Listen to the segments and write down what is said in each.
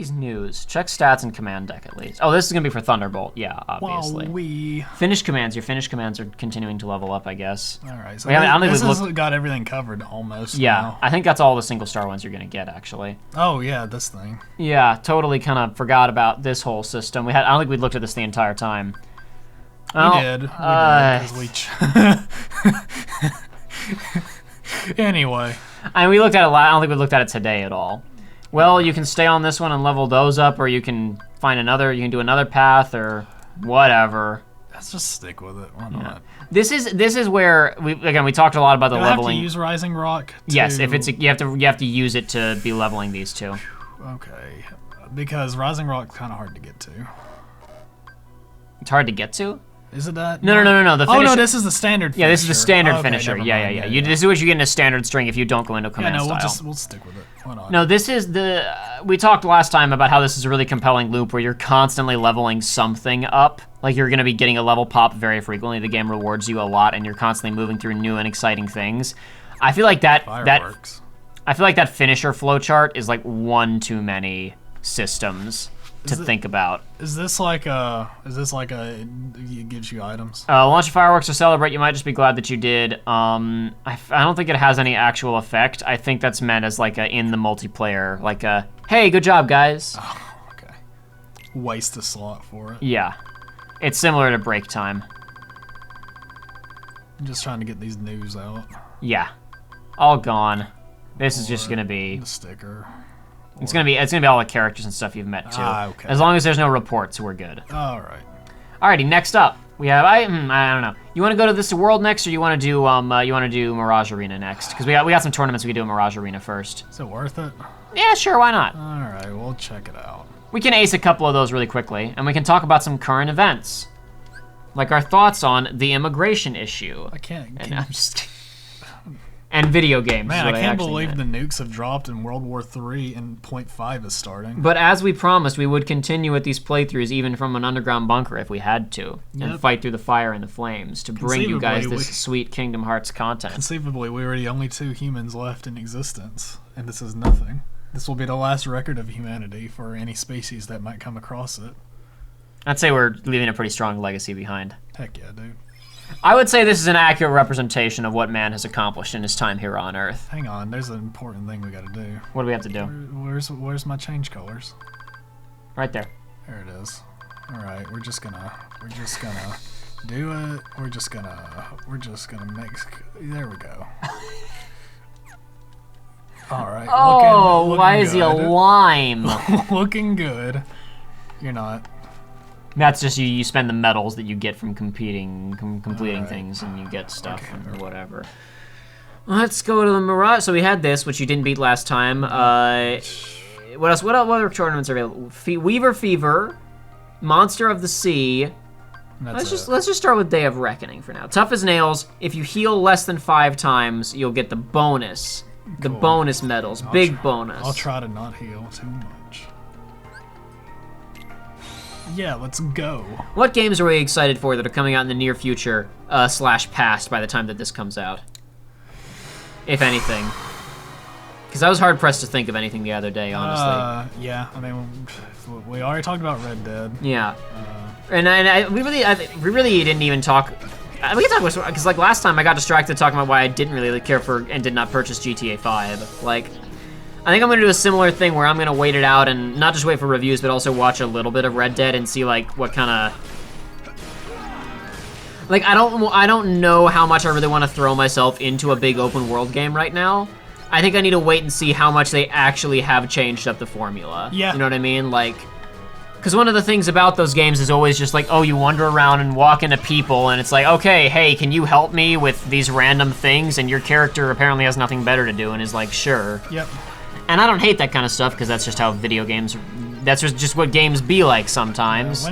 these news? Check stats and command deck at least. Oh, this is gonna be for Thunderbolt. Yeah, obviously. Finished commands. Your finished commands are continuing to level up, I guess. All right. So this has got everything covered almost. Yeah, now. I think that's all the single star ones you're gonna get actually. Oh yeah, this thing. Yeah, totally kind of forgot about this whole system. I don't think we looked at this the entire time. We did. Anyway. And we looked at it. I don't think we looked at it today at all. Well, you can stay on this one and level those up, or you can find another. You can do another path, or whatever. Let's just stick with it. Why not? This is where we talked a lot about the leveling. Have to use Rising Rock. Yes, if it's you have to use it to be leveling these two. Okay, because Rising Rock's kind of hard to get to. It's hard to get to. Is it that? No. The finisher. Oh no, this is the standard finisher. Yeah, this is the standard finisher. Yeah. This is what you get in a standard string if you don't go into command style. We'll stick with it. Why not? No, this is we talked last time about how this is a really compelling loop where you're constantly leveling something up. Like you're gonna be getting a level pop very frequently. The game rewards you a lot, and you're constantly moving through new and exciting things. I feel like Fireworks. I feel like that finisher flowchart is like one too many systems to think about. Is this like a? It gives you items? Launch fireworks to celebrate. You might just be glad that you did. I don't think it has any actual effect. I think that's meant as like a in the multiplayer, like a hey, good job, guys. Oh, okay. Waste a slot for it. Yeah, it's similar to break time. I'm just trying to get these news out. Yeah, all gone. This is just gonna be the sticker. It's gonna be all the characters and stuff you've met too. Okay. As long as there's no reports, we're good. All right. Alrighty, next up we have I don't know. You want to go to this world next, or you want to do Mirage Arena next? Because we got some tournaments we can do in Mirage Arena first. Is it worth it? Yeah, sure, why not? All right, we'll check it out. We can ace a couple of those really quickly, and we can talk about some current events, like our thoughts on the immigration issue. I can't. I'm just. And video games. Man, I can't believe the nukes have dropped in World War III and .5 is starting. But as we promised, we would continue with these playthroughs even from an underground bunker if we had to. And fight through the fire and the flames to bring you guys this sweet Kingdom Hearts content. Conceivably, we were the only 2 humans left in existence. And this is nothing. This will be the last record of humanity for any species that might come across it. I'd say we're leaving a pretty strong legacy behind. Heck yeah, dude. I would say this is an accurate representation of what man has accomplished in his time here on Earth. Hang on, there's an important thing we gotta do. What do we have to do? Where's my change colors? Right there. There it is. All right, we're just gonna do it. We're just gonna mix. There we go. All right. Oh, looking why is he a lime? Looking good. You're not. That's just you spend the medals that you get from completing things, and you get stuff and whatever. Let's go to the Mirage. So we had this, which you didn't beat last time. What else? What other tournaments are available? Weaver Fever, Monster of the Sea. Let's just start with Day of Reckoning for now. Tough as Nails. If you heal less than 5 times, you'll get the bonus. The bonus medals. Big bonus. I'll try to not heal too much. Yeah, let's go. What games are we excited for that are coming out in the near future / past by the time that this comes out? If anything. Because I was hard-pressed to think of anything the other day, honestly. Yeah, I mean, we already talked about Red Dead. Yeah. We really didn't even talk... We can talk about... Because, like, last time I got distracted talking about why I didn't really care for and did not purchase GTA 5. Like... I think I'm gonna do a similar thing where I'm gonna wait it out and not just wait for reviews, but also watch a little bit of Red Dead and see like what kind of like I don't know how much I really want to throw myself into a big open world game right now. I think I need to wait and see how much they actually have changed up the formula. Yeah, you know what I mean? Like, because one of the things about those games is always just like, oh, you wander around and walk into people, and it's like, okay, hey, can you help me with these random things? And your character apparently has nothing better to do and is like, sure. Yep. And I don't hate that kind of stuff because that's just how video games, that's just what games be like sometimes.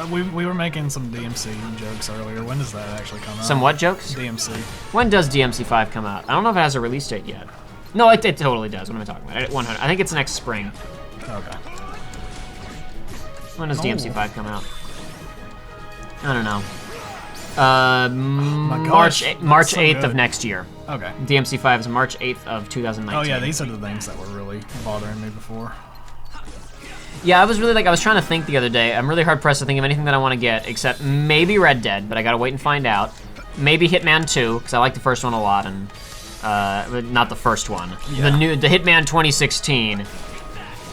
We were making some DMC jokes earlier. When does that actually come out? Some what jokes? DMC. When does DMC 5 come out? I don't know if it has a release date yet. No, it totally does. What am I talking about? 100. I think it's next spring. Okay. When does DMC 5 come out? I don't know. March 8th of next year. Okay. DMC 5 is March 8th of 2019. Oh yeah, these are the things that were really bothering me before. Yeah, I was really like, I was trying to think the other day. I'm really hard pressed to think of anything that I want to get, except maybe Red Dead, but I gotta wait and find out. Maybe Hitman 2, because I like the first one a lot, and not the first one. Yeah. The Hitman 2016.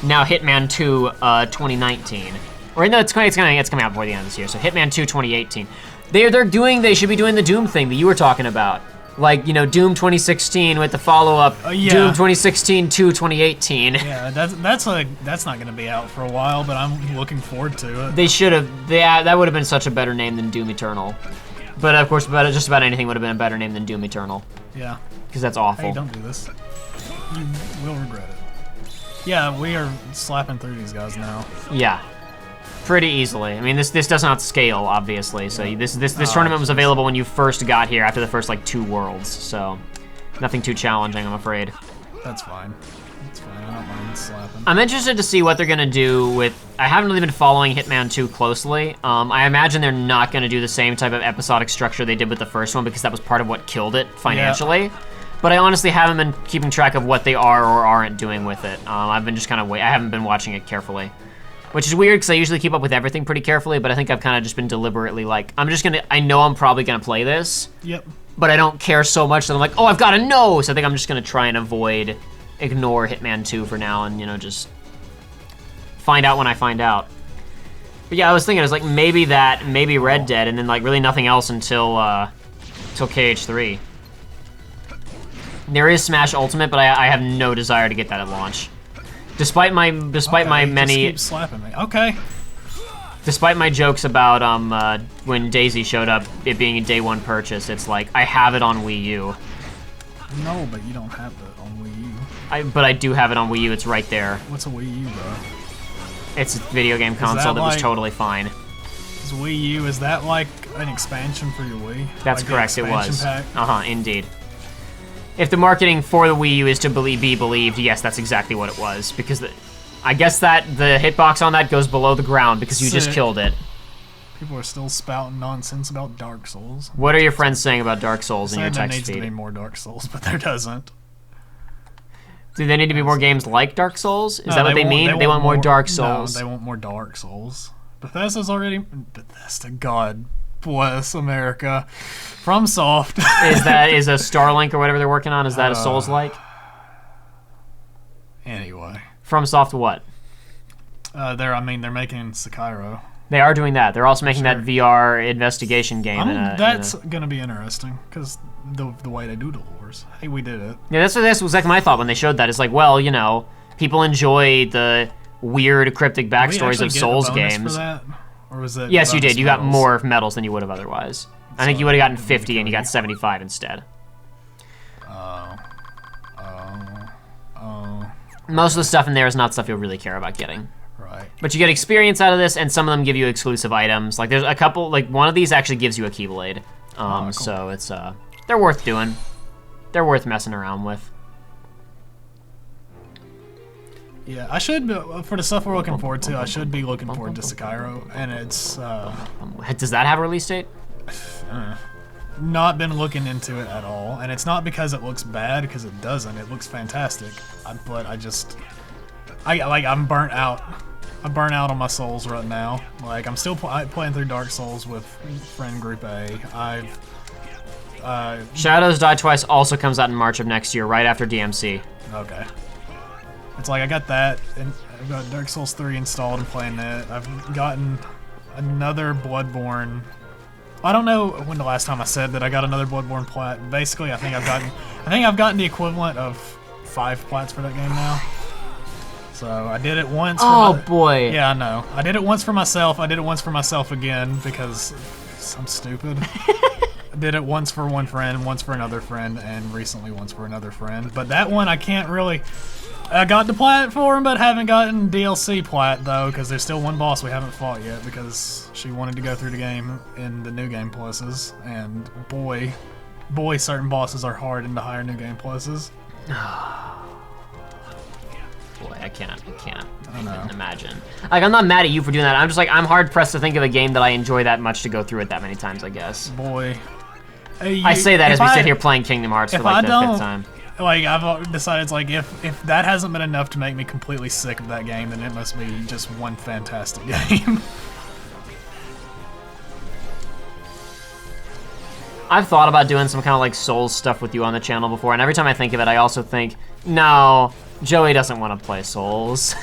Now Hitman 2 2019. Or no, it's coming out before the end of this year. So Hitman 2 2018. They should be doing the Doom thing that you were talking about. Like, you know, Doom 2016 with the follow-up, yeah. Doom 2016 2 2018. Yeah, that's not gonna be out for a while, but I'm looking forward to it. They should have. That would have been such a better name than Doom Eternal. But of course, just about anything would have been a better name than Doom Eternal. Yeah. Because that's awful. Hey, don't do this. You will regret it. Yeah, we are slapping through these guys now. Yeah. Pretty easily. I mean, this does not scale, obviously. So this tournament was available when you first got here after the first like 2 worlds. So nothing too challenging, I'm afraid. That's fine. That's fine. I don't mind slapping. I'm interested to see what they're gonna do with. I haven't really been following Hitman 2 closely. I imagine they're not gonna do the same type of episodic structure they did with the first one because that was part of what killed it financially. Yeah. But I honestly haven't been keeping track of what they are or aren't doing with it. I've been just kind of I haven't been watching it carefully. Which is weird because I usually keep up with everything pretty carefully, but I think I've kind of just been deliberately like, I know I'm probably gonna play this. Yep. But I don't care so much that I'm like, oh, I've gotta know! So I think I'm just gonna try and ignore Hitman 2 for now and, you know, just find out when I find out. But yeah, I was thinking, maybe maybe Red Dead, and then like really nothing else until KH3. There is Smash Ultimate, but I have no desire to get that at launch. Despite my many just keep slapping me. Okay. Despite my jokes about when Daisy showed up, it being a day 1 purchase, it's like I have it on Wii U. No, but you don't have it on Wii U. But I do have it on Wii U. It's right there. What's a Wii U, bro? It's a video game console that was totally fine. Is Wii U, is that like an expansion for your Wii? That's like correct. It was. Pack? Indeed. If the marketing for the Wii U is to be believed, yes, that's exactly what it was. Because I guess that the hitbox on that goes below the ground because you just killed it. People are still spouting nonsense about Dark Souls. What are your friends saying about Dark Souls in your text feed? There needs to be more Dark Souls, but there doesn't. Do they need to be more games like Dark Souls? Is that what they mean? They want more Dark Souls. No, they want more Dark Souls. Bethesda's already... Bethesda, God bless America. FromSoft. Is a Starlink or whatever they're working on, is that a Souls-like? Anyway. FromSoft what? They're making Sekiro. They are doing that. They're also making that VR investigation game. That's gonna be interesting because the way they do the lures. Hey, we did it. Yeah, that's exactly my thought when they showed that. It's like, well, you know, people enjoy the weird cryptic backstories of Souls games. For that? Or was it? Yes, you did. You got more medals than you would have otherwise. I think you would have gotten 50 and you got 75 instead. Most of the stuff in there is not stuff you'll really care about getting. Right. But you get experience out of this, and some of them give you exclusive items. Like there's a couple, like one of these actually gives you a Keyblade. Cool. So it's they're worth doing. They're worth messing around with. Yeah, I should be, for the stuff we're looking forward to. I should be looking forward to Sekiro, and it's. Does that have a release date? Not been looking into it at all, and it's not because it looks bad, because it doesn't. It looks fantastic, but I'm burnt out. I'm burnt out on my Souls right now. Like I'm still playing through Dark Souls with friend group A. Shadows Die Twice also comes out in March of next year, right after DMC. Okay. It's like I got that, and I've got Dark Souls 3 installed and playing that. I've gotten another Bloodborne. I don't know when the last time I said that I got another Bloodborne plat. Basically, I think I've gotten the equivalent of 5 plats for that game now. So I did it once. Boy. Yeah, I know. I did it once for myself. I did it once for myself again because I'm stupid. I did it once for one friend, once for another friend, and recently once for another friend. But that one I can't really. I got the plat for him, but haven't gotten DLC plat though, because there's still one boss we haven't fought yet because she wanted to go through the game in the new game pluses, and boy, certain bosses are hard in the higher new game pluses. Boy, I can't even imagine. Like, I'm not mad at you for doing that. I'm just like, I'm hard pressed to think of a game that I enjoy that much to go through it that many times, I guess. Boy. I say that as we sit here playing Kingdom Hearts for like the 5th time. like I've decided it's like if that hasn't been enough to make me completely sick of that game, then it must be just one fantastic game. I've thought about doing some kind of like Souls stuff with you on the channel before, and every time I think of it, I also think, no, Joey doesn't want to play Souls.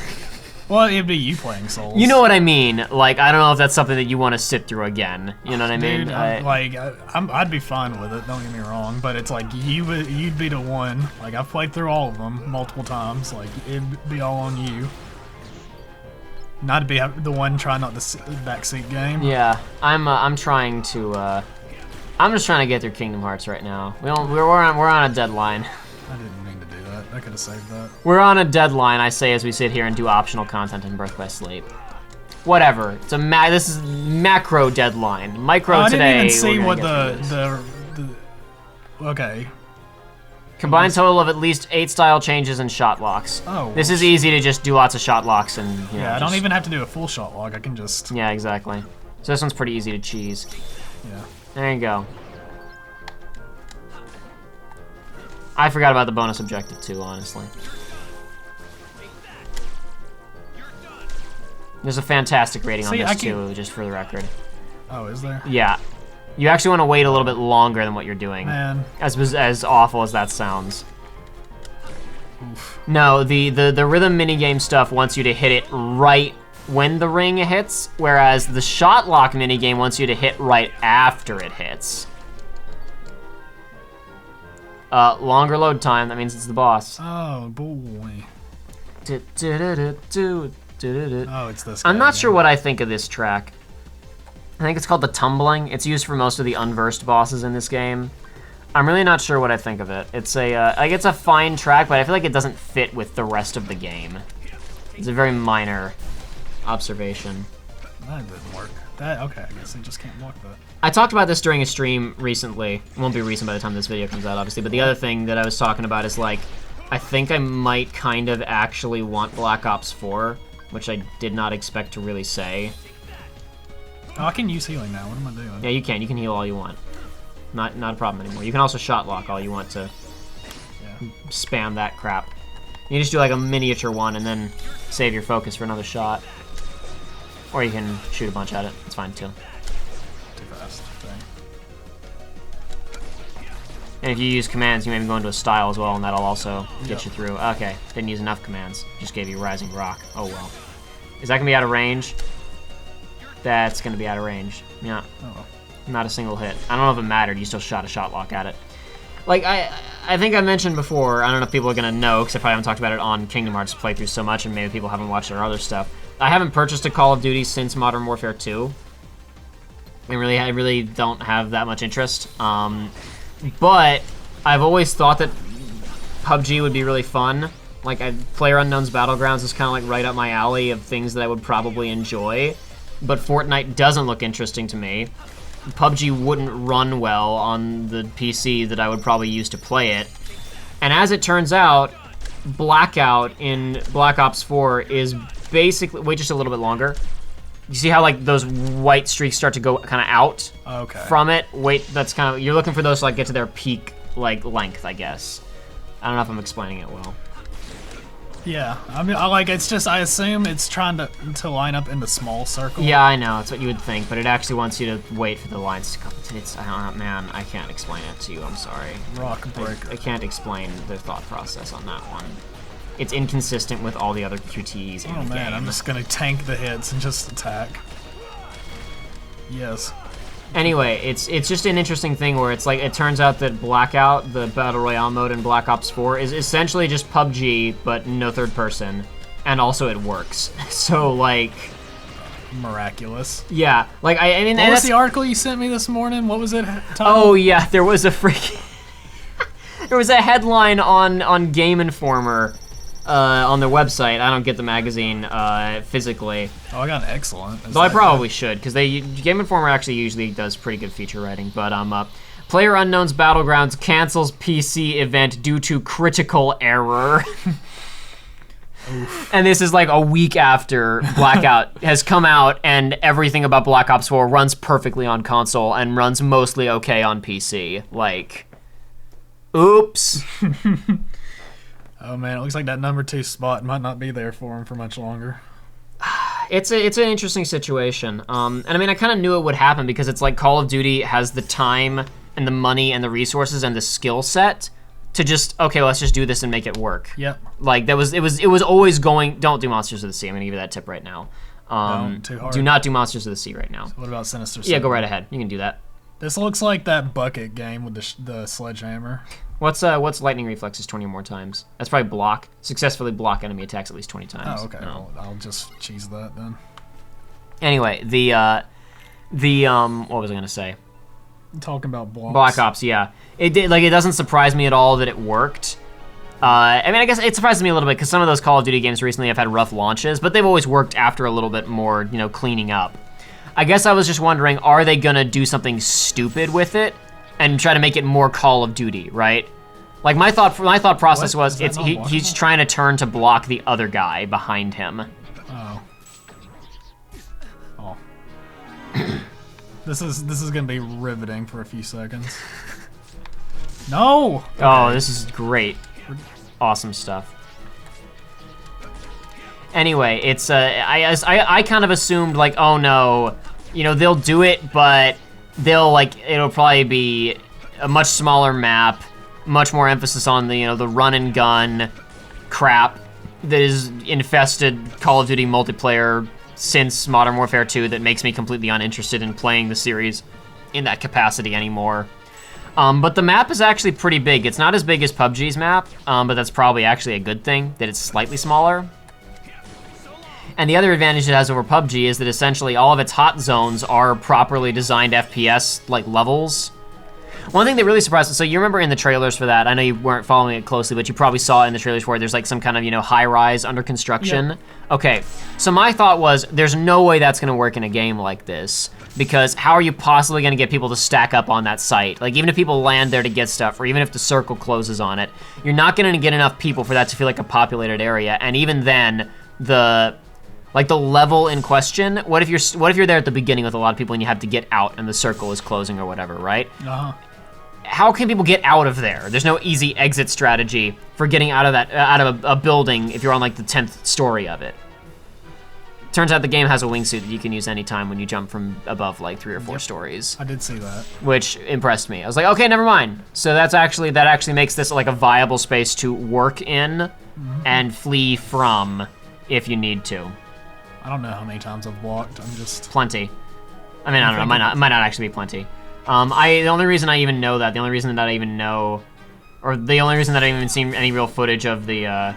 Well, it'd be you playing Souls. You know what I mean? Like, I don't know if that's something that you want to sit through again. You know what I mean? Dude, I'd be fine with it. Don't get me wrong, but it's like you'd be the one. Like I've played through all of them multiple times. Like it'd be all on you. Not to be the one trying not the backseat game. Yeah, I'm trying to. I'm just trying to get through Kingdom Hearts right now. We're on a deadline. I didn't mean to do that. I could have saved that. We're on a deadline, I say, as we sit here and do optional content in Birth by Sleep. Whatever. It's this is macro deadline. Micro today. I didn't even see what the okay. Combined total of at least 8 style changes and shot locks. Oh. This is easy to just do lots of shot locks and I don't even have to do a full shot log. I can just. Yeah, exactly. So this one's pretty easy to cheese. Yeah. There you go. I forgot about the bonus objective too, honestly. There's a fantastic rating on this too, just for the record. Oh, is there? Yeah. You actually want to wait a little bit longer than what you're doing. Man. As awful as that sounds. Oof. No, the rhythm minigame stuff wants you to hit it right when the ring hits, whereas the shot lock minigame wants you to hit right after it hits. Longer load time, that means it's the boss. Oh, boy. Oh, it's this guy. I'm not sure what I think of this track. I think it's called the Tumbling. It's used for most of the unversed bosses in this game. I'm really not sure what I think of it. It's it's a fine track, but I feel like it doesn't fit with the rest of the game. It's a very minor observation. That didn't work. Okay, I guess I just can't block that. I talked about this during a stream recently. It won't be recent by the time this video comes out, obviously, but the other thing that I was talking about is, like, I think I might kind of actually want Black Ops 4, which I did not expect to really say. Oh, I can use healing now. What am I doing? Yeah, you can. You can heal all you want. Not a problem anymore. You can also shot lock all you want to spam that crap. You just do like a miniature one and then save your focus for another shot. Or you can shoot a bunch at it. It's fine too. Too fast. Dang. And if you use commands, you maybe go into a style as well, and that'll also get you through. Okay, didn't use enough commands. Just gave you Rising Rock. Oh well. Is that gonna be out of range? That's gonna be out of range. Yeah. Oh well. Not a single hit. I don't know if it mattered. You still shot a shot lock at it. Like, I think I mentioned before, I don't know if people are going to know, because I probably haven't talked about it on Kingdom Hearts playthrough so much, and maybe people haven't watched our other stuff. I haven't purchased a Call of Duty since Modern Warfare 2. I really don't have that much interest. But I've always thought that PUBG would be really fun. Like, PlayerUnknown's Battlegrounds is kind of like right up my alley of things that I would probably enjoy. But Fortnite doesn't look interesting to me. PUBG wouldn't run well on the PC that I would probably use to play it. And as it turns out, Blackout in Black Ops 4 is basically... Wait just a little bit longer. You see how, like, those white streaks start to go kind of out from it? Wait, that's kind of... You're looking for those to, like, get to their peak, like, length, I guess. I don't know if I'm explaining it well. Yeah, I mean, it's just, I assume it's trying to line up in the small circle. Yeah, I know, it's what you would think, but it actually wants you to wait for the lines to come. Man, I can't explain it to you, I'm sorry. Rock breaker. I can't explain the thought process on that one. It's inconsistent with all the other QTEs in the game. Oh man, I'm just gonna tank the hits and just attack. Yes. Anyway, it's just an interesting thing where it's like, it turns out that Blackout, the Battle Royale mode in Black Ops 4, is essentially just PUBG, but no third person. And also it works. So, like... Miraculous. Yeah, like, I mean... What was the article you sent me this morning? What was it titled? Oh, yeah, there was a freaking... there was a headline on Game Informer on their website. I don't get the magazine physically. Oh, I got an excellent. Though I probably should, because Game Informer actually usually does pretty good feature writing. But PlayerUnknown's Battlegrounds cancels PC event due to critical error. And this is like a week after Blackout has come out, and everything about Black Ops 4 runs perfectly on console and runs mostly okay on PC. Like, Oops. Oh man, it looks like that number 2 spot might not be there for him for much longer. It's an interesting situation. And I mean, I kind of knew it would happen because it's like Call of Duty has the time and the money and the resources and the skill set to just, okay, let's just do this and make it work. Yep. Like it was always going. Don't do Monsters of the Sea. I'm gonna give you that tip right now. Too hard. Do not do Monsters of the Sea right now. What about Sinister Sentinel? Yeah, go right ahead. You can do that. This looks like that bucket game with the sledgehammer. What's lightning reflexes 20 or more times? That's probably block. Successfully block enemy attacks at least 20 times. Oh, okay. No. Well, I'll just cheese that then. Anyway, what was I gonna say? Talking about blocks. Black Ops, yeah. It doesn't surprise me at all that it worked. I mean, I guess it surprises me a little bit because some of those Call of Duty games recently have had rough launches, but they've always worked after a little bit more, cleaning up. I guess I was just wondering, are they gonna do something stupid with it and try to make it more Call of Duty, right? Like my thought process was he's trying to turn to block the other guy behind him. Oh. This is gonna be riveting for a few seconds. No. Okay. Oh, this is great. Awesome stuff. Anyway, it's I kind of assumed like, oh no, they'll do it, but it'll probably be a much smaller map, much more emphasis on the run and gun crap that is infested Call of Duty multiplayer since Modern Warfare 2 that makes me completely uninterested in playing the series in that capacity anymore. But the map is actually pretty big. It's not as big as PUBG's map, but that's probably actually a good thing that it's slightly smaller. And the other advantage it has over PUBG is that essentially all of its hot zones are properly designed FPS like levels. One thing that really surprised me, so you remember in the trailers for that, I know you weren't following it closely, but you probably saw in the trailers where there's like some kind of, high-rise under construction. Yep. Okay, so my thought was there's no way that's gonna work in a game like this, because how are you possibly gonna get people to stack up on that site? Like even if people land there to get stuff, or even if the circle closes on it, you're not gonna get enough people for that to feel like a populated area, and even then, the level in question, what if you're there at the beginning with a lot of people and you have to get out and the circle is closing or whatever, right? Uh-huh. How can people get out of there? There's no easy exit strategy for getting out of a building if you're on like the 10th story of it. Turns out the game has a wingsuit that you can use anytime when you jump from above like 3 or 4 stories. I did see that. Which impressed me. I was like, okay, never mind. So that actually makes this like a viable space to work in and flee from if you need to. I don't know how many times I've walked. I'm just plenty. I mean, I don't know. It might not actually be plenty. The only reason I even know that, the only reason that I even seen any real footage of the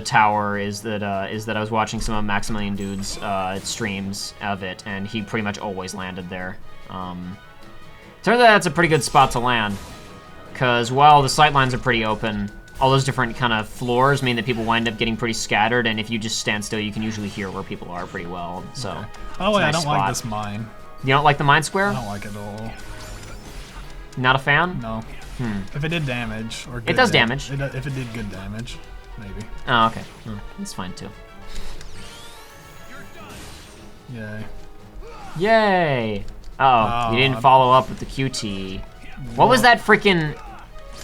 tower is that I was watching some of Maximilian Dude's streams of it, and he pretty much always landed there. Turns out that's a pretty good spot to land, because while the sightlines are pretty open, all those different kind of floors mean that people wind up getting pretty scattered, and if you just stand still, you can usually hear where people are pretty well. So, okay. By the way, I don't like this mine. You don't like the mine square? I don't like it at all. Not a fan? No. If it did damage, or good it does damage. If it did good damage, maybe. Oh, okay. That's fine too. Yay. Yay! Uh-oh, you didn't follow up with the QT. What was that freaking...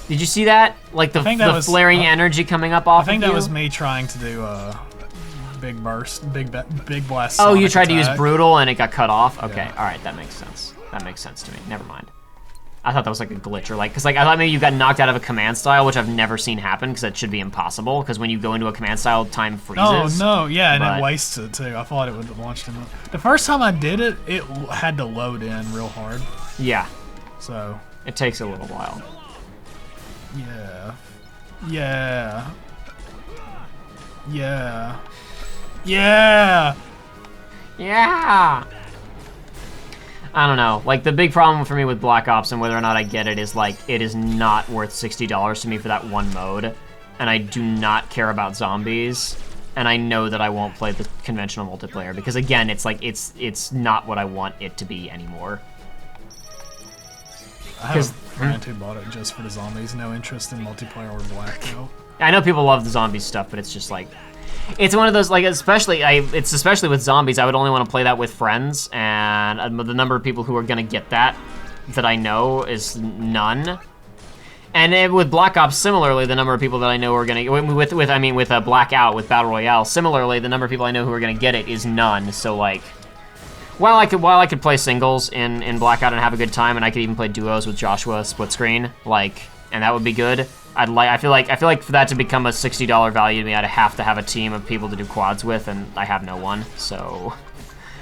Did you see that? Like the flaring energy coming up off of you? I think that was me trying to do big burst, big blast. Oh, you tried to use brutal and it got cut off? Okay, yeah. All right, that makes sense. That makes sense to me. Never mind. I thought that was like a glitch, or like, because like I thought maybe you got knocked out of a command style, which I've never seen happen, because that should be impossible, because when you go into a command style, time freezes. Oh, no, yeah, and it wastes it too. I thought it would have launched him. The first time I did it, it had to load in real hard. Yeah. So. It takes a little while. Yeah. Yeah. Yeah. Yeah. Yeah. I don't know. Like, the big problem for me with Black Ops and whether or not I get it is, like, it is not worth $60 to me for that one mode. And I do not care about zombies. And I know that I won't play the conventional multiplayer because, again, it's like, it's not what I want it to be anymore. I have a friend who bought it just for the zombies. No interest in multiplayer or Black though. I know people love the zombie stuff, but it's just like, it's one of those, like, especially with zombies, I would only want to play that with friends, and the number of people who are gonna get that I know is none. And with Black Ops, similarly, the number of people that I know who are gonna with Blackout with Battle Royale, similarly, the number of people I know who are gonna get it is none. So like, while I could play singles in Blackout and have a good time, and I could even play duos with Joshua split screen, like, and that would be good. I feel like for that to become a $60 value to me, I'd have to have a team of people to do quads with, and I have no one. So.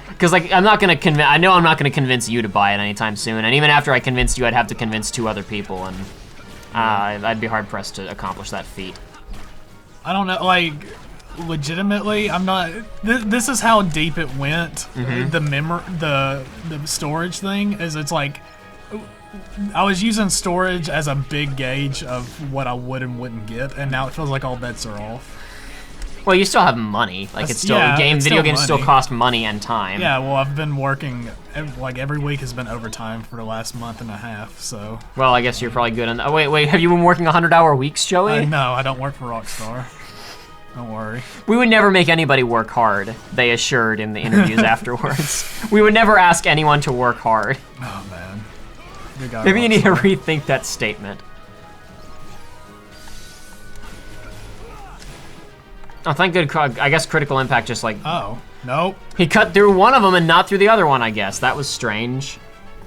Because like I know I'm not gonna convince you to buy it anytime soon, and even after I convinced you, I'd have to convince 2 other people, and I'd be hard pressed to accomplish that feat. I don't know, like legitimately, I'm not. This is how deep it went. The storage thing is it's like I was using storage as a big gauge of what I would and wouldn't get, and now it feels like all bets are off. Well, you still have money. Like it's still video games still cost money and time. Yeah, well, I've been working like every week has been overtime for the last month and a half. So. Well, I guess you're probably good on. Oh, wait, have you been working 100-hour weeks, Joey? No, I don't work for Rockstar. Don't worry. We would never make anybody work hard. They assured in the interviews afterwards. We would never ask anyone to work hard. Oh man. Maybe you need to rethink that statement. Oh, thank good. I guess Critical Impact just like... Oh, nope. He cut through one of them and not through the other one, I guess. That was strange.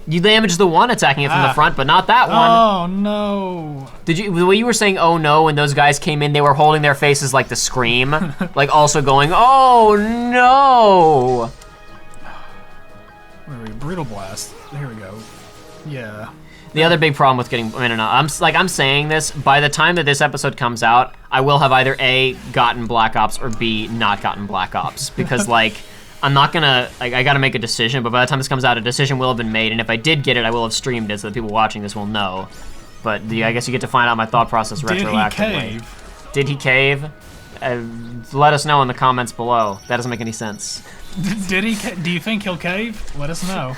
You damaged the one attacking it from the front, but not that one. Oh, no. Did you... The way you were saying, oh, no, when those guys came in, they were holding their faces like the Scream. Like, also going, oh, no. Where are we? Brutal Blast. Here we go. Yeah. The other big problem with getting, I'm saying this, by the time that this episode comes out, I will have either A, gotten Black Ops, or B, not gotten Black Ops. Because, like, I'm not gonna, like, I gotta make a decision, but by the time this comes out, a decision will have been made, and if I did get it, I will have streamed it so that people watching this will know. But I guess you get to find out my thought process retroactively. Did he cave? Let us know in the comments below. That doesn't make any sense. Did he? Do you think he'll cave? Let us know.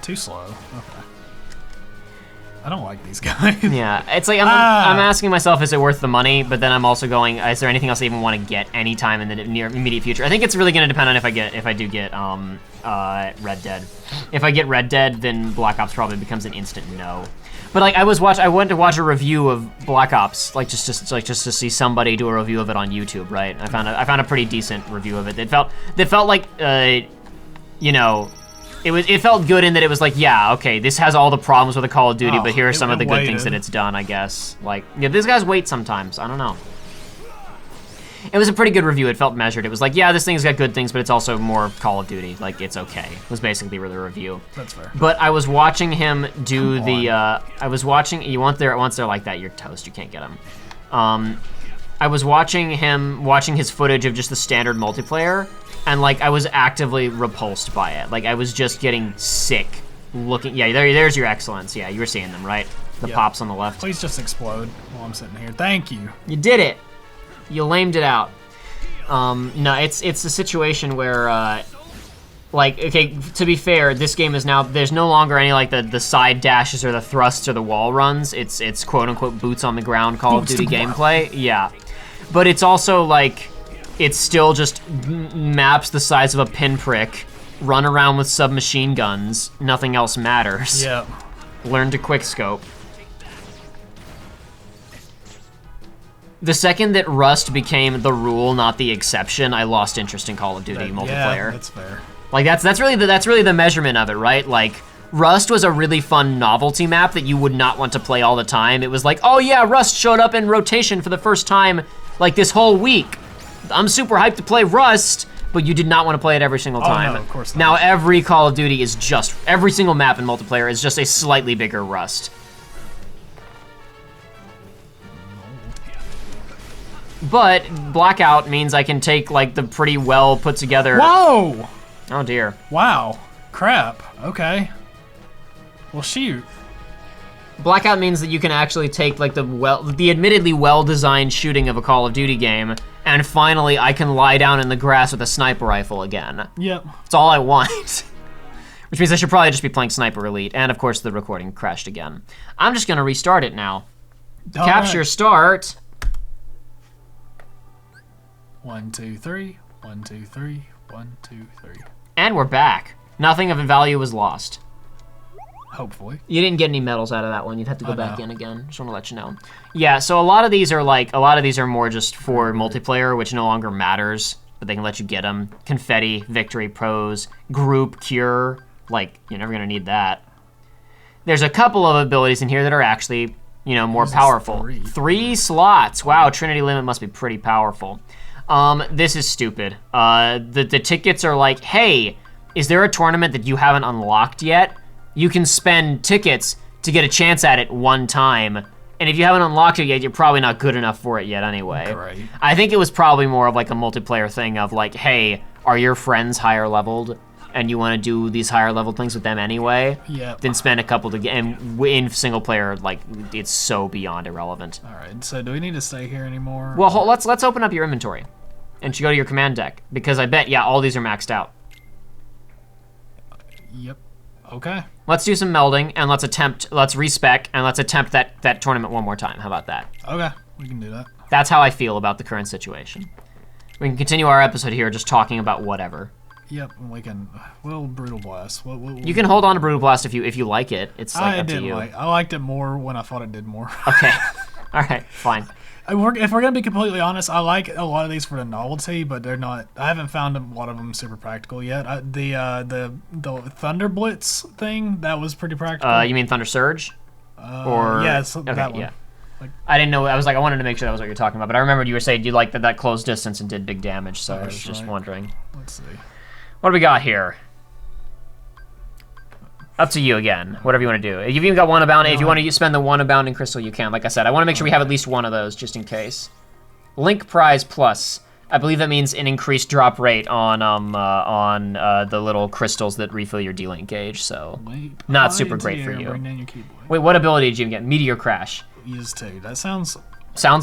Too slow. Okay. I don't like these guys. Yeah, it's like I'm asking myself, is it worth the money? But then I'm also going, is there anything else I even want to get anytime in the near immediate future? I think it's really going to depend on if I do get Red Dead. If I get Red Dead, then Black Ops probably becomes an instant no. But like I went to watch a review of Black Ops, like just to see somebody do a review of it on YouTube, right? I found a pretty decent review of it. It felt like you know. It felt good in that it was like, yeah, okay, this has all the problems with a Call of Duty, but here are some of the good things that it's done, I guess. Like, yeah, these guys wait sometimes. I don't know. It was a pretty good review. It felt measured. It was like, yeah, this thing's got good things, but it's also more Call of Duty. Like, it's okay. Was basically the review. That's fair. But I was watching him do I was watching. Once they're like that, you're toast. You can't get them. I was watching his footage of just the standard multiplayer. And like I was actively repulsed by it. Like I was just getting sick looking. Yeah, there's your excellence. Yeah, you were seeing them, right? The pops on the left. Please just explode while I'm sitting here. Thank you. You did it. You lamed it out. No, it's a situation where like, okay, to be fair, this game is now, there's no longer any like the side dashes or the thrusts or the wall runs. It's quote unquote boots on the ground Call of Duty gameplay. Yeah. But it's also like, it still just maps the size of a pinprick, run around with submachine guns, nothing else matters. Yeah. Learn to quickscope. The second that Rust became the rule, not the exception, I lost interest in Call of Duty multiplayer. Yeah, that's fair. Like that's really the measurement of it, right? Like Rust was a really fun novelty map that you would not want to play all the time. It was like, oh yeah, Rust showed up in rotation for the first time like this whole week. I'm super hyped to play Rust, but you did not want to play it every single time. Oh, no, of course not. Now every Call of Duty is just, every single map in multiplayer is just a slightly bigger Rust. But Blackout means I can take like the pretty well put together. Whoa! Oh dear. Wow. Crap. Okay. Well, shoot. Blackout means that you can actually take like the admittedly well-designed shooting of a Call of Duty game, and finally I can lie down in the grass with a sniper rifle again. Yep. That's all I want. Which means I should probably just be playing Sniper Elite, and of course the recording crashed again. I'm just gonna restart it now. All Capture right. start. 1, 2, 3. 1, 2, 3. 1, 2, 3. And we're back. Nothing of value was lost. Hopefully. You didn't get any medals out of that one. You'd have to go I back know. in again. Just want to let you know. Yeah, so a lot of these are more just for multiplayer, which no longer matters, but they can let you get them. Confetti, Victory, Pros, Group, Cure. Like, you're never going to need that. There's a couple of abilities in here that are actually, you know, more powerful. 3 slots. Wow, Trinity Limit must be pretty powerful. This is stupid. The tickets are like, hey, is there a tournament that you haven't unlocked yet? You can spend tickets to get a chance at it one time. And if you haven't unlocked it yet, you're probably not good enough for it yet anyway. Great. I think it was probably more of like a multiplayer thing of like, hey, are your friends higher leveled? And you want to do these higher level things with them anyway? Yeah. Then spend a couple to get, and in single player, like, it's so beyond irrelevant. All right, so do we need to stay here anymore? Well, let's open up your inventory. And you go to your command deck. Because I bet, yeah, all these are maxed out. Yep. Okay. Let's do some melding, and let's respec, and let's attempt that tournament one more time. How about that? Okay, we can do that. That's how I feel about the current situation. We can continue our episode here just talking about whatever. Yep, we can. We'll Brutal Blast. You can hold on to Brutal Blast if you like it. It's like up to you. I liked it more when I thought it did more. Okay. All right, fine. If we're gonna be completely honest, I like a lot of these for the novelty, but they're not. I haven't found a lot of them super practical yet. The Thunder Blitz thing, that was pretty practical. You mean Thunder Surge? Yeah, okay, that one. Yeah. I didn't know. I wanted to make sure that was what you're talking about, but I remembered you were saying you liked that closed distance and did big damage, so I was just wondering. Let's see. What do we got here? Up to you again. Whatever you want to do. You've even got one abounding. If you want to spend the one abounding crystal, you can. Like I said, I want to make sure we have at least one of those, just in case. Link Prize Plus. I believe that means an increased drop rate on the little crystals that refill your D-Link gauge. So not super great for you. Wait, what ability did you get? Meteor Crash. Use 2. That sounds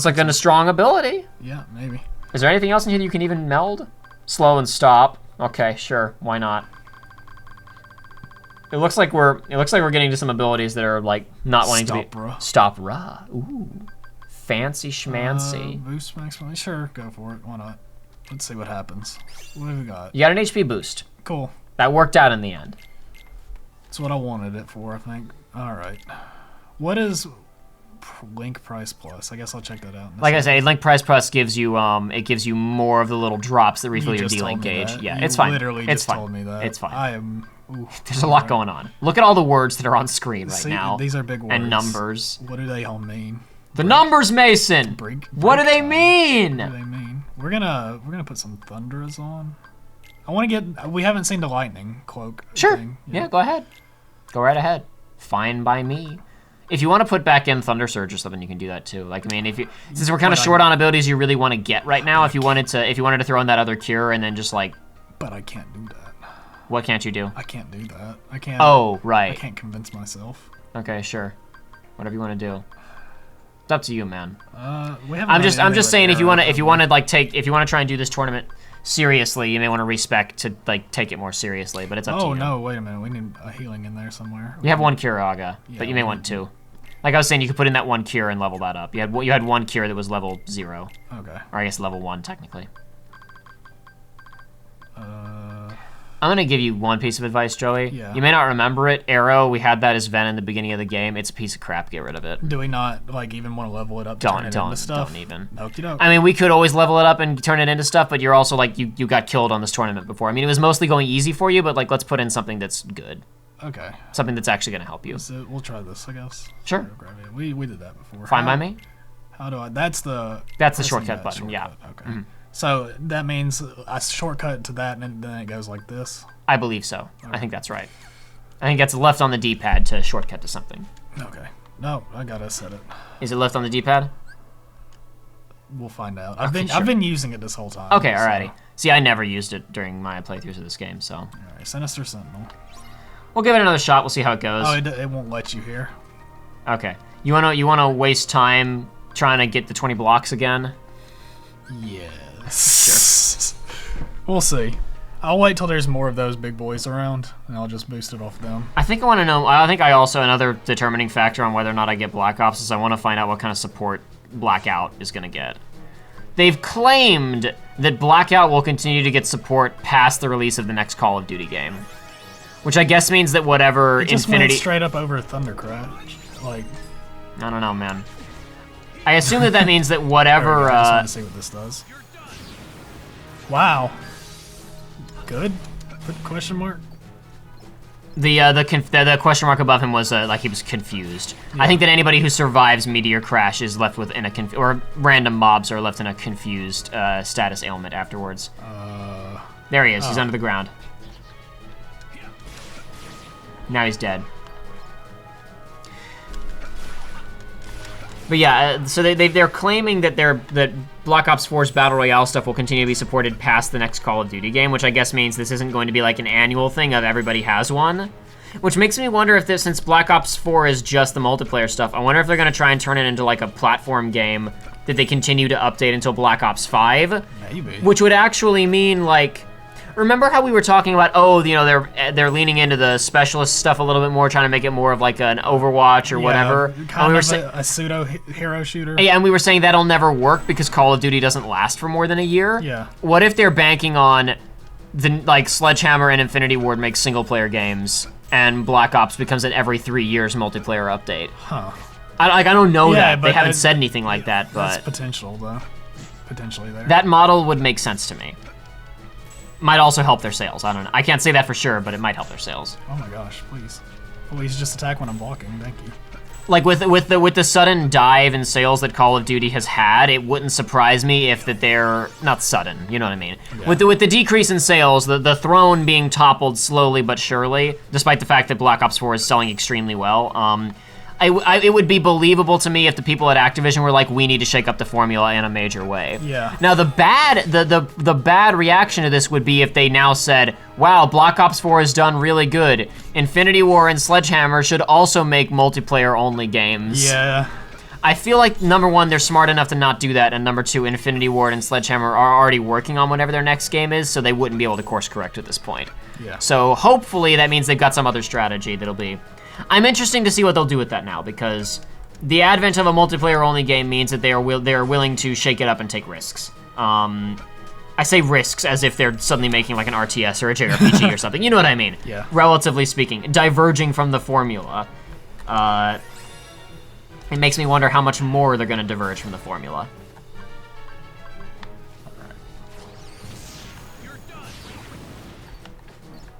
like a strong ability. Yeah, maybe. Is there anything else in here that you can even meld? Slow and stop. Okay, sure. Why not? It looks like we're getting to some abilities that are like not wanting to be stop raw. Ooh. Fancy schmancy. Boost maximum. Sure, go for it. Why not? Let's see what happens. What have we got? You got an HP boost. Cool. That worked out in the end. That's what I wanted it for, I think. All right. What is Link Price Plus? I guess I'll check that out. Like I say, Link Price Plus gives you it gives you more of the little drops that refill your D-Link gauge. That. Yeah, you it's fine. Literally it's just fine. told me that. It's fine. I am. Ooh, There's a lot going on. Look at all the words that are on screen right now. These are big words. And numbers. What do they all mean? The numbers, Mason. What do they mean? What do they mean? We're gonna put some thunders on. I want to get. We haven't seen the lightning cloak. Sure. Thing. Yeah, go ahead. Go right ahead. Fine by me. If you want to put back in Thunder Surge or something, you can do that too. Like, I mean, since we're kind of short on abilities you really want to get right now, if you wanted to throw in that other cure and then just like. But I can't do that. What can't you do? I can't do that. I can't. Oh, right. I can't convince myself. Okay, sure. Whatever you want to do. It's up to you, man. We haven't. I'm just saying if you want to try and do this tournament seriously, you may want to respec to like take it more seriously, but it's up to you. Oh no, wait a minute. We need a healing in there somewhere. You have one cure, Aga, but you may want 2. Like I was saying, you could put in that one cure and level that up. You had one cure that was level 0. Okay. Or I guess level 1 technically. I'm gonna give you one piece of advice, Joey. Yeah. You may not remember it. Arrow, we had that as Ven in the beginning of the game. It's a piece of crap. Get rid of it. Do we not like even want to level it up? To Don't turn it into stuff? Don't even. Okie doke. I mean, we could always level it up and turn it into stuff, but you're also like you got killed on this tournament before. I mean, it was mostly going easy for you, but like let's put in something that's good. Okay. Something that's actually gonna help you. So we'll try this, I guess. Sure. We did that before. Fine by me. How do I? That's the shortcut button. Yeah. Okay. Mm-hmm. So that means I shortcut to that, and then it goes like this. I believe so. Okay. I think that's right. I think that's left on the D-pad to shortcut to something. Okay. No, I gotta set it. Is it left on the D-pad? We'll find out. I've been using it this whole time. Okay, alrighty. See, I never used it during my playthroughs of this game, so. All right, Sinister Sentinel. We'll give it another shot. We'll see how it goes. Oh, it won't let you here. Okay. You wanna waste time trying to get the 20 blocks again? Yes. Sure. We'll see. I'll wait till there's more of those big boys around, and I'll just boost it off them. I think I want to know. I think I also another determining factor on whether or not I get Black Ops is I want to find out what kind of support Blackout is going to get. They've claimed that Blackout will continue to get support past the release of the next Call of Duty game, Which I guess means that whatever It just Infinity... went straight up over Thunder Crash. Like... I don't know, man. I assume that means that whatever... I just want to see what this does. Wow. Good? Question mark? The question mark above him was like he was confused. Yeah. I think that anybody who survives Meteor Crash is left with or random mobs are left in a confused status ailment afterwards. There he is. He's under the ground. Now he's dead. But yeah, so they're claiming that that Black Ops 4's Battle Royale stuff will continue to be supported past the next Call of Duty game, which I guess means this isn't going to be like an annual thing of everybody has one. Which makes me wonder if since Black Ops 4 is just the multiplayer stuff, I wonder if they're going to try and turn it into like a platform game that they continue to update until Black Ops 5. Maybe. Which would actually mean like... Remember how we were talking about, they're leaning into the specialist stuff a little bit more, trying to make it more of like an Overwatch or whatever. Kind of a pseudo hero shooter. Yeah, and we were saying that'll never work because Call of Duty doesn't last for more than a year. Yeah. What if they're banking on Sledgehammer and Infinity Ward make single player games and Black Ops becomes an every 3 years multiplayer update? Huh. I don't know that. They haven't said anything like that, but... That's potential, though. Potentially there. That model would make sense to me. Might also help their sales. I don't know. I can't say that for sure, but it might help their sales. Oh my gosh, please. Please just attack when I'm blocking, thank you. Like with the sudden dive in sales that Call of Duty has had, it wouldn't surprise me if they're not sudden, you know what I mean? Yeah. With the decrease in sales, the throne being toppled slowly but surely, despite the fact that Black Ops 4 is selling extremely well, it would be believable to me if the people at Activision were like, we need to shake up the formula in a major way. Yeah. Now the bad reaction to this would be if they now said, wow, Black Ops 4 has done really good. Infinity War and Sledgehammer should also make multiplayer only games. Yeah. I feel like number one, they're smart enough to not do that, and number two, Infinity Ward and Sledgehammer are already working on whatever their next game is, so they wouldn't be able to course correct at this point. Yeah. So hopefully that means they've got some other strategy that'll be... I'm interested to see what they'll do with that now, because the advent of a multiplayer-only game means that they are willing to shake it up and take risks. I say risks as if they're suddenly making like an RTS or a JRPG or something. You know what I mean? Yeah. Relatively speaking, diverging from the formula. It makes me wonder how much more they're going to diverge from the formula.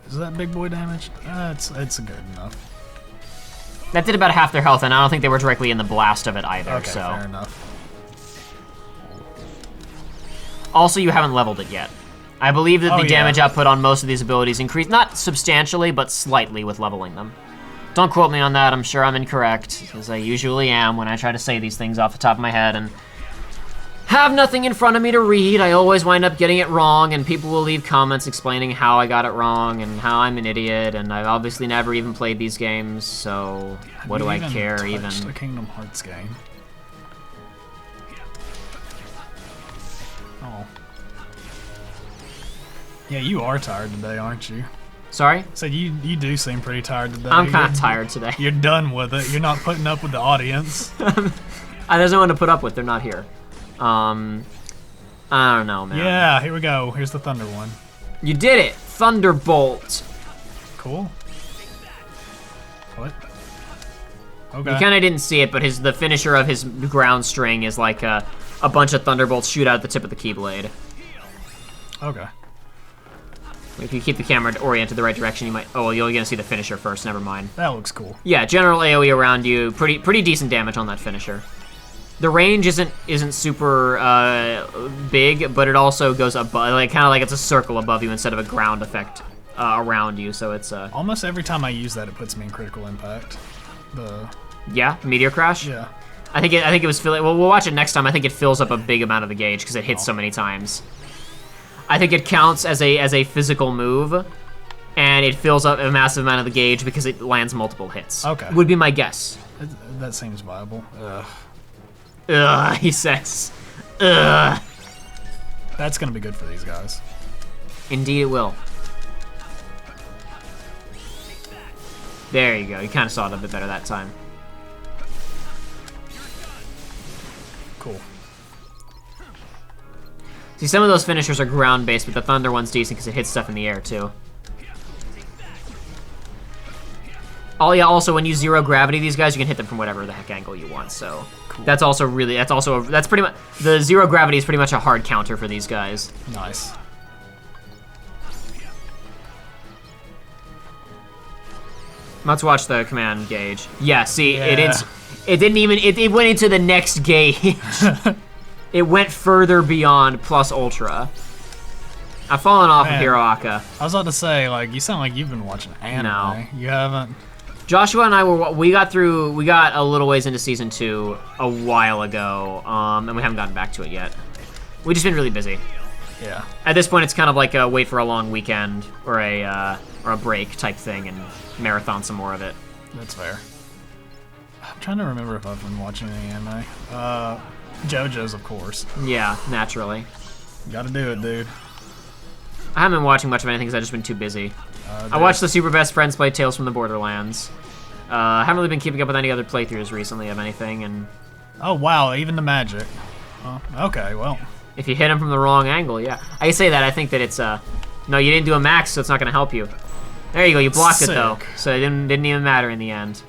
Is that big boy damage? It's good enough. That did about half their health, and I don't think they were directly in the blast of it either, okay, so... fair enough. Also, you haven't leveled it yet. I believe that the damage output on most of these abilities increased, not substantially, but slightly with leveling them. Don't quote me on that, I'm sure I'm incorrect, as I usually am when I try to say these things off the top of my head, and have nothing in front of me to read. I always wind up getting it wrong, and people will leave comments explaining how I got it wrong and how I'm an idiot, and I've obviously never even played these games, so what do I care even? A Kingdom Hearts game. Oh. Yeah, you are tired today, aren't you? Sorry? So you do seem pretty tired today. I'm kind of tired today. You're done with it. You're not putting up with the audience. There's no one to put up with. They're not here. I don't know, man. Yeah, here we go. Here's the Thunder one. You did it! Thunderbolt! Cool. What? Okay. You kind of didn't see it, but the finisher of his ground string is like a bunch of thunderbolts shoot out the tip of the Keyblade. Okay. If you keep the camera oriented the right direction, you might... Oh, well, you're gonna see the finisher first, never mind. That looks cool. Yeah, general AoE around you, pretty decent damage on that finisher. The range isn't super big, but it also goes above, like kind of like it's a circle above you instead of a ground effect around you. So it's almost every time I use that, it puts me in critical impact. Yeah, Meteor Crash. Yeah. I think it was filling. Well, we'll watch it next time. I think it fills up a big amount of the gauge because it hits so many times. I think it counts as a physical move, and it fills up a massive amount of the gauge because it lands multiple hits. Okay. Would be my guess. That seems viable. Ugh. Ugh, he says. Ugh. That's gonna be good for these guys. Indeed it will. There you go. You kind of saw it a bit better that time. Cool. See, some of those finishers are ground-based, but the Thunder one's decent because it hits stuff in the air, too. Oh yeah. Also, when you zero gravity these guys, you can hit them from whatever the heck angle you want. So Cool. that's pretty much the zero gravity is pretty much a hard counter for these guys. Nice. Let's watch the command gauge. Yeah. See, Yeah. it didn't even. It went into the next gauge. It went further beyond plus ultra. I've fallen off of Man. Hiroaka. I was about to say, like, you sound like you've been watching anime. No. You haven't? Joshua and I we got a little ways into season 2 a while ago, and we haven't gotten back to it yet. We've just been really busy. Yeah. At this point, it's kind of like a wait for a long weekend or a break type thing and marathon some more of it. That's fair. I'm trying to remember if I've been watching any anime. JoJo's, of course. Yeah, naturally. Gotta do it, dude. I haven't been watching much of anything because I've just been too busy. I watched the Super Best Friends play Tales from the Borderlands. I haven't really been keeping up with any other playthroughs recently of anything, and Oh, wow, even the magic. Oh, okay, well. if you hit him from the wrong angle, yeah. I say that, I think that it's, no, you didn't do a max, so it's not going to help you. There you go, you blocked it, though. Sick. So it didn't even matter in the end.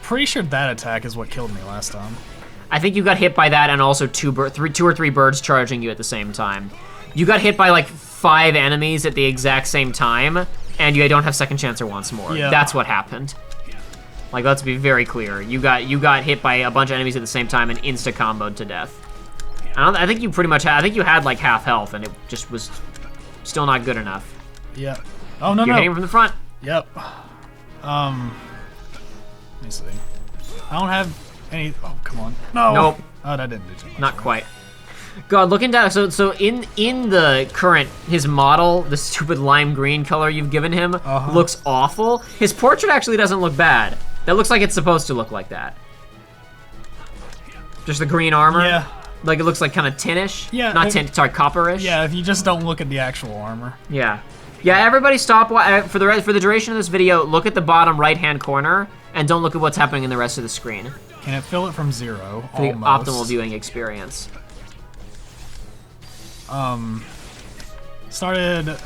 Pretty sure that attack is what killed me last time. I think you got hit by that and also two or three birds charging you at the same time. You got hit by, like, 5 enemies at the exact same time, and you don't have second chance or once more. Yeah. That's what happened. Like, let's be very clear. You got hit by a bunch of enemies at the same time and insta-comboed to death. I think you pretty much had, I think you had, like, half health, and it just was still not good enough. Yeah. Oh, no, You're no. hitting him from the front. Yep. Let me see. I don't have any. Oh, come on. No. Nope. Oh, that didn't do too much. Not quite. God, looking down, so in the current, his model, the stupid lime green color you've given him, looks awful. His portrait actually doesn't look bad. That looks like it's supposed to look like that. Just the green armor? Yeah. Like it looks like kind of tinish? Yeah, Not it- tin, sorry, copperish? Yeah, if you just don't look at the actual armor. Yeah. Yeah, everybody stop, for the duration of this video, look at the bottom right-hand corner, and don't look at what's happening in the rest of the screen. Can it fill it from 0? For the Almost. optimal viewing experience. Started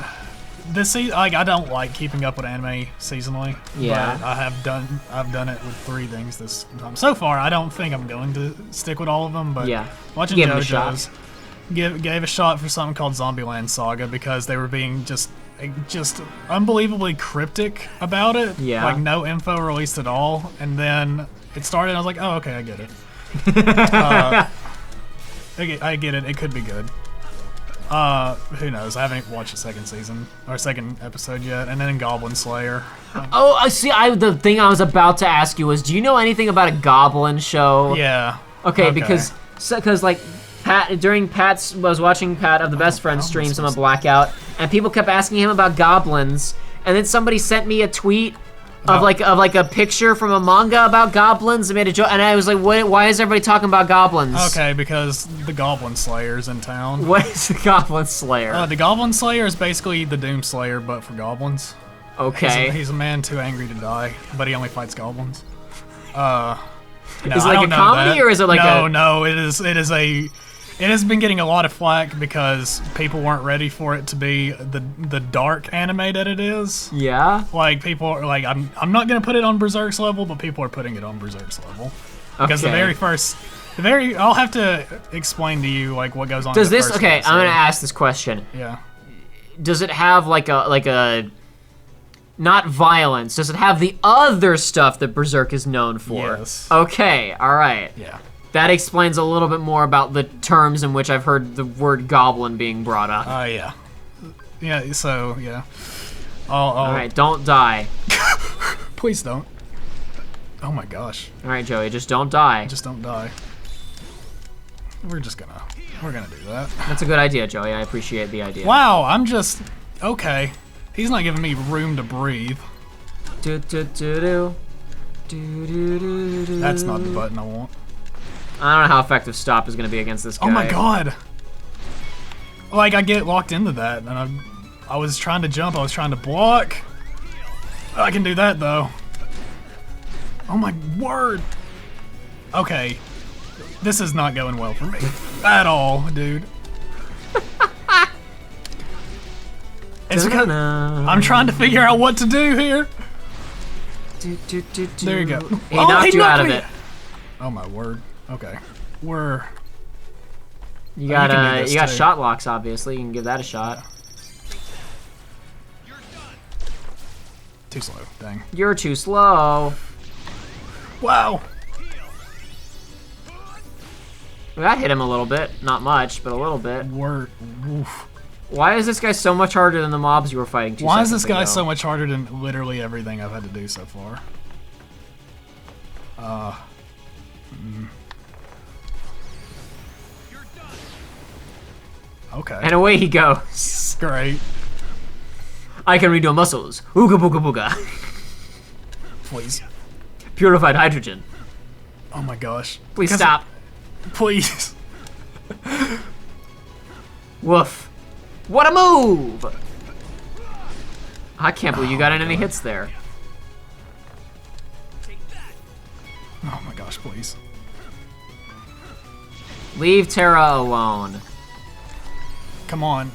this season. Like, I don't like keeping up with anime seasonally. Yeah. But I've done it with 3 things this time. So far, I don't think I'm going to stick with all of them. But Yeah. watching Give 'em a shot. JoJo's gave a shot for something called Zombieland Saga because they were being just unbelievably cryptic about it. Yeah. Like no info released at all, and then it started. And I was like, oh, okay, I get it. I get it. It could be good. Who knows? I haven't watched the second season or second episode yet, and then Goblin Slayer. Oh, I see. The thing I was about to ask you was, do you know anything about a Goblin show? Yeah. Okay, because like Pat I was watching Pat of the Best Friends streams on a blackout, and people kept asking him about goblins, and then somebody sent me a tweet of like a picture from a manga about goblins and made a joke, and I was like, what? Why is everybody talking about goblins? Okay, because the Goblin Slayer's in town. What is the Goblin Slayer? The Goblin Slayer is basically the Doom Slayer, but for goblins. Okay. He's a man too angry to die, but he only fights goblins. No, Is it I like don't a know comedy that. or is it like No, it has been getting a lot of flack because people weren't ready for it to be the dark anime that it is. Yeah. Like people are like, I'm not gonna put it on Berserk's level, but people are putting it on Berserk's level. Because Okay. I'll have to explain to you like what goes on. Does in the this? first Okay, episode. I'm gonna ask this question. Yeah. Does it have like a not violence? Does it have the other stuff that Berserk is known for? Yes. Okay. All right. Yeah. That explains a little bit more about the terms in which I've heard the word goblin being brought up. Yeah. Yeah. So yeah. All right, don't die. Please don't. Oh my gosh. All right, Joey, just don't die. Just don't die. We're gonna do that. That's a good idea, Joey. I appreciate the idea. Wow, I'm just okay. He's not giving me room to breathe. Do, do, do, do. Do, do, do, do. That's not the button I want. I don't know how effective stop is going to be against this guy. Oh my god. Like I get locked into that, and I was trying to jump. I was trying to block. I can do that though. Oh my word. Okay. This is not going well for me at all, dude. It's because I'm trying to figure out what to do here. There you go. He knocked you out of it. Oh my word. Okay. You got shot locks, obviously. You can give that a shot. Too slow. Dang. You're too slow. Wow. That hit him a little bit. Not much, but a little bit. Oof. Why is this guy so much harder than the mobs you were fighting 2 seconds ago? Why is this guy so much harder than literally everything I've had to do so far? Okay. And away he goes. Great. I can read your muscles. Ooga booga booga. Please. Purified hydrogen. Oh my gosh. Please stop. Please. Woof. What a move! I can't believe you got in any hits there. Oh my gosh, please. Leave Terra alone. Come on.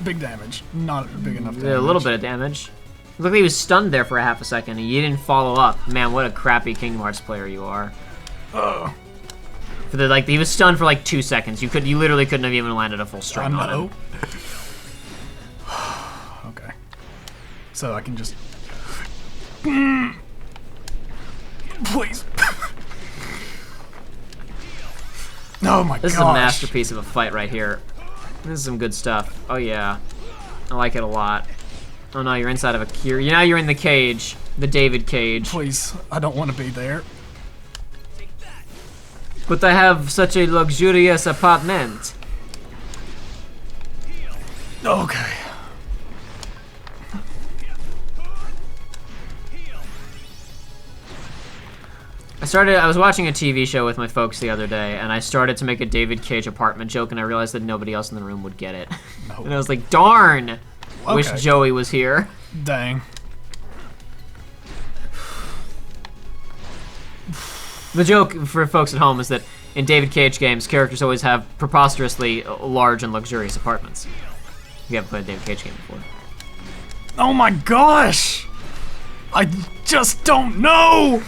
Big damage. Not big enough damage. A little bit of damage. Look like he was stunned there for a half a second and you didn't follow up. Man, what a crappy Kingdom Hearts player you are. Ugh. For the he was stunned for like 2 seconds. You literally couldn't have even landed a full string on him. Okay. So I can just please. Oh my gosh. This is a masterpiece of a fight right here. This is some good stuff. Oh yeah. I like it a lot. Oh no, you're inside of a cure. Now you're in the cage. The David cage. Please, I don't want to be there. But I have such a luxurious apartment. Okay. I was watching a TV show with my folks the other day, and I started to make a David Cage apartment joke, and I realized that nobody else in the room would get it. No. And I was like, darn! Okay. Wish Joey was here. Dang. The joke for folks at home is that in David Cage games, characters always have preposterously large and luxurious apartments. You haven't played a David Cage game before. Oh my gosh! I just don't know!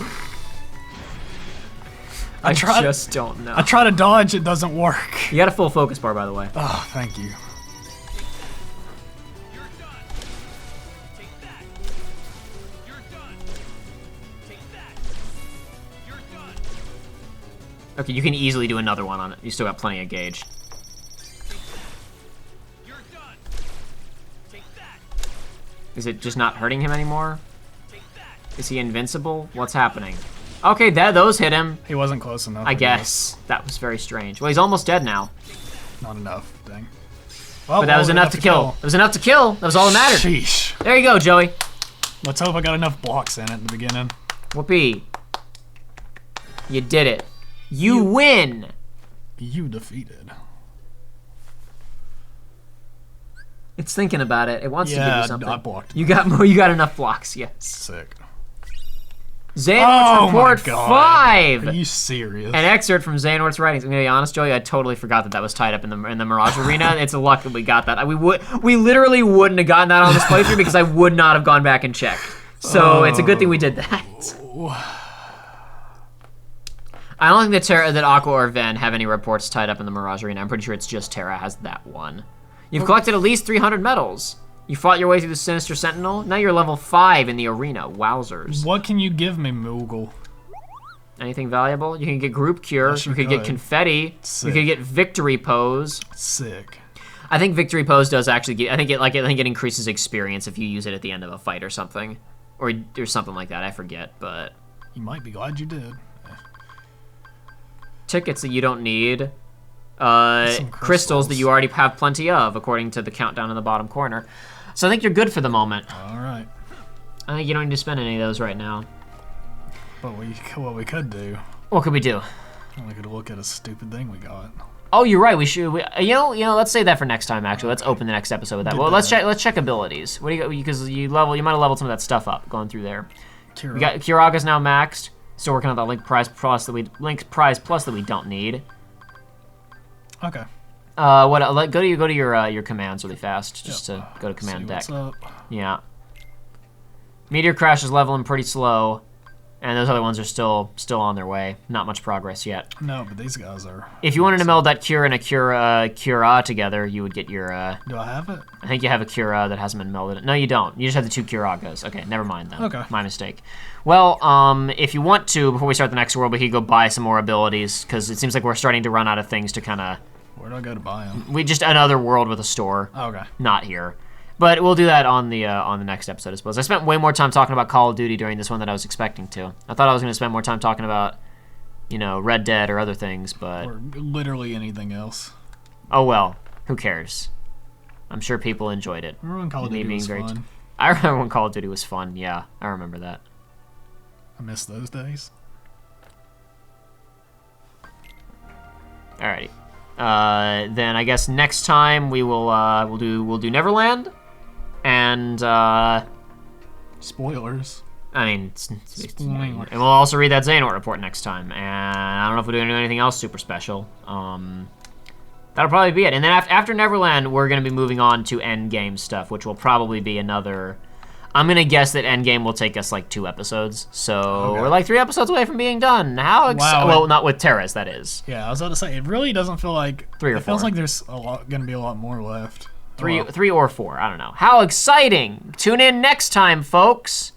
I just don't know. I try to dodge, it doesn't work. You got a full focus bar, by the way. Oh, thank you. Okay, you can easily do another one on it. You still got plenty of gauge. Is it just not hurting him anymore? Is he invincible? What's happening? Okay, those hit him. He wasn't close enough. I guess. That was very strange. Well, he's almost dead now. Not enough, dang. Well, but that was enough to kill. It was enough to kill. That was all that mattered. Sheesh. There you go, Joey. Let's hope I got enough blocks in it in the beginning. Whoopee. You did it. You win. You defeated. It's thinking about it. It wants to give you something. I blocked. You got enough blocks, yes. Sick. Xehanort's Report 5! Are you serious? An excerpt from Xehanort's writings. I'm gonna be honest, Joey, I totally forgot that was tied up in the Mirage Arena. It's a luck that we got that. We literally wouldn't have gotten that on this playthrough because I would not have gone back and checked. So it's a good thing we did that. I don't think that Aqua or Ven have any reports tied up in the Mirage Arena. I'm pretty sure it's just Terra has that one. You've collected at least 300 medals. You fought your way through the Sinister Sentinel. Now you're level 5 in the arena. Wowzers. What can you give me, Moogle? Anything valuable? You can get Group Cure. Yes, you could get Confetti. Sick. You could get Victory Pose. Sick. I think Victory Pose does actually get. I think it increases experience if you use it at the end of a fight or something, or something like that. I forget, but you might be glad you did. Tickets that you don't need. Crystals that you already have plenty of, according to the countdown in the bottom corner. So I think you're good for the moment. All right. I think you don't need to spend any of those right now. But what we could do. What could we do? We could look at a stupid thing we got. Oh, you're right. We should. You know. Let's save that for next time. Actually, let's open the next episode with that. Well, let's check abilities. What do you got? Because you might have leveled some of that stuff up going through there. We got Kiraga's now maxed. Still working on that Link Prize Plus that we don't need. Okay. Go to your commands really fast, just to go to command deck. What's up. Yeah. Meteor Crash is leveling pretty slow, and those other ones are still on their way. Not much progress yet. No, but these guys are. If you wanted to meld that Cure and a Cura together, you would get your. Do I have it? I think you have a Cura that hasn't been melded. No, you don't. You just have the 2 Curagas. Okay, never mind then. Okay. My mistake. Well, if you want to, before we start the next world, we could go buy some more abilities, because it seems like we're starting to run out of things to kind of. Where do I go to buy them? We just another world with a store. Oh, okay. Not here. But we'll do that on the next episode, I suppose. I spent way more time talking about Call of Duty during this one than I was expecting to. I thought I was going to spend more time talking about, Red Dead or other things, but... Or literally anything else. Oh, well. Who cares? I'm sure people enjoyed it. Remember when Call of Duty was fun? I remember when Call of Duty was fun, yeah. I remember that. I miss those days. Alrighty. Then I guess next time we will we'll do Neverland, and spoilers. I mean, Spoilers. and we'll also read that Xehanort report next time. And I don't know if we're doing anything else super special. That'll probably be it. And then after Neverland, we're gonna be moving on to Endgame stuff, which will probably be another. I'm gonna guess that Endgame will take us like 2 episodes, so we're like 3 episodes away from being done. How exciting! Wow. Well, not with Terrace, that is. Yeah, I was about to say, it really doesn't feel like 3 or 4. It feels like there's gonna be a lot more left. 3 or 4. I don't know. How exciting! Tune in next time, folks.